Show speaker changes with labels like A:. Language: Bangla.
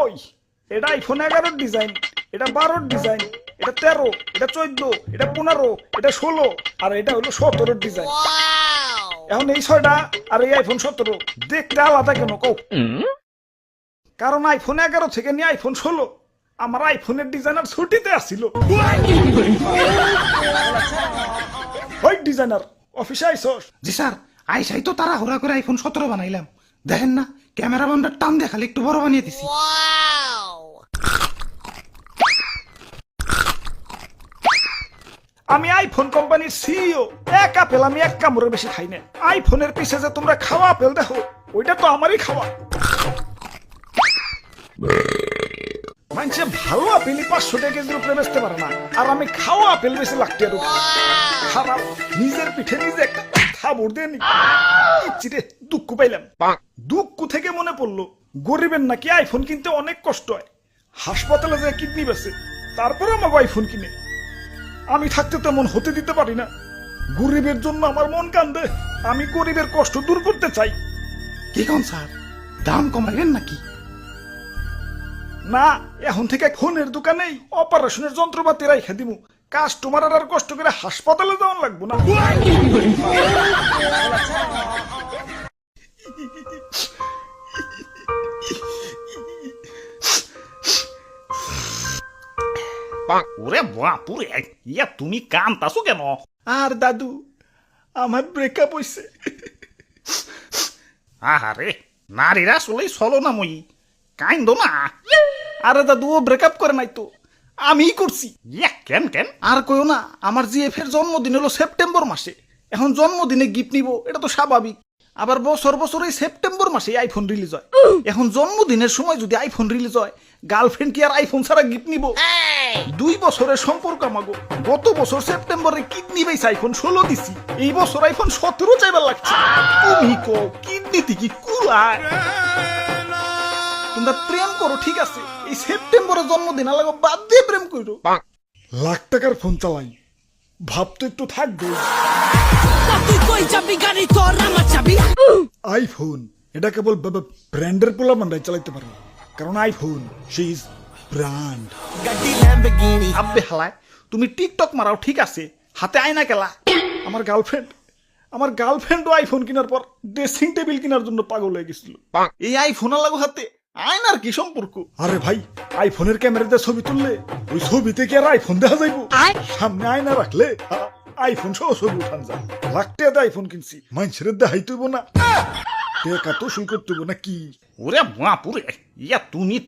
A: কই এটা আইফোন 11 ডিজাইন, এটা 12 ডিজাইন, এটা 13, এটা 14, এটা 15, এটা 16 আর এটা হলো 17 ডিজাইন। এখন এই 6টা আর এই আইফোন 17 দেখতে আলাদা কেন কও? কারণ আইফোন 11 থেকে নিয়ে আইফোন 16 আমার আইফোনের ডিজাইনার ছুটিতে আসছিল। ওই ডিজাইনার অফিসে আইছস?
B: জি স্যার, আইসাই তো তারা হুরা করে আইফোন 17 বানাইলাম। দেখেন না ক্যামেরা বামটা টান দিয়ে খালি একটু বড় বানিয়ে দিছি।
A: আমি আইফোন কোম্পানির সিইও, এক আপেল আমি এক কামড়ের বেশি খাই না। আইফোনের পিছে যে তোমরা খাওয়া আপেল দেখো ওইটা তো আমারই খাওয়া। মানুষে ভালো আপেলই 500 টাকা কেজির উপরে বেচতে পারে না, আর আমি খাওয়া আপেল বেশি লাগতে আর খারাপ। নিজের পিঠে নিজে একটা থাবড় দিয়ে নি চিরে দুঃখ পাইলাম। দুঃখ থেকে মনে পড়লো গরিবের নাকি আইফোন কিনতে অনেক কষ্ট হয়। হাসপাতালে যে কিডনি বেছে তারপরে আমার আইফোন কিনে। আমি থাকতে তেমন হতে দিতে পারি না। গরিবের জন্য আমার মন কান্দে। আমি গরিবের কষ্ট দূর করতে চাই।
B: কি কোন স্যার, দাম কমাইবেন নাকি?
A: না, এখন থেকে ফোনের দোকানেই অপারেশনের যন্ত্রপাতি রাইখা দিমু। কাস্টমার আর কষ্ট করে হাসপাতালে যাওয়ার লাগবো না।
C: ওরে বাপুরে, ইয়া তুমি কান্তাছো কেন?
A: আর দাদু, আমার ব্রেকআপ হইছে।
C: আহারে, নারীরা আসলেই চলো না মই, কাইন্দ না।
A: আরে দাদু, ও ব্রেকআপ করে নাই তো, আমিই করছি।
C: ইয়া কেন কেন?
A: আর কইও না, আমার জিএফ এর জন্মদিন হলো সেপ্টেম্বর মাসে। এখন জন্মদিনে গিফট নিব, এটা তো স্বাভাবিক। আবার বছর বছর এই সেপ্টেম্বর মাসে আইফোন রিলিজ হয়। এখন জন্মদিনের সময় যদি আইফোন রিলিজ হয়, গার্লফ্রেন্ড কি আর আইফোন ছাড়া গিফট নিব? 2 বছরের সম্পর্ক আমাগো। গত বছর সেপ্টেম্বরে কিডনি বেস আইফোন 16 দিছি, এই বছর আইফোন 17 চাইবার লাগছে। তুমি কো কিডনিতে কি কুলায়? তোমরা প্রেম করো ঠিক আছে, এই সেপ্টেম্বরে জন্মদিন লাগো বাদ দিয়ে প্রেম করো। লাখ টাকার ফোন চালাই, ভাব তো একটু থাকবে। আইফোন এটা কেবল ব্র্যান্ডের পোলাপানরাই চালাইতে পারে, কারণ আইফোন সে ইজ ব্র্যান্ড। আব্বে হালায়, তুমি টিকটক মারাও ঠিক আছে, হাতে আয়না কেলা। আমার গার্লফ্রেন্ডও আইফোন কেনার পর ড্রেসিং টেবিল কেনার জন্য পাগল হয়ে গেছিল। এই আইফোন লাগো হাতে, আয়নার কি সম্পর্ক? আরে ভাই, আইফোনের ক্যামেরাতে ছবি তুললে ওই ছবিতে কি আর আইফোন দেখা যাইব? সামনে আয়না রাখলে আইফোন সহ ছবি উঠান যায়। লাখ টাকা আইফোন কিনছি, মানুষের দেখাইতেইব না, টাকা তো সই করতেইব না কি?
C: ওরে বাপুরে, ইয়া তুমি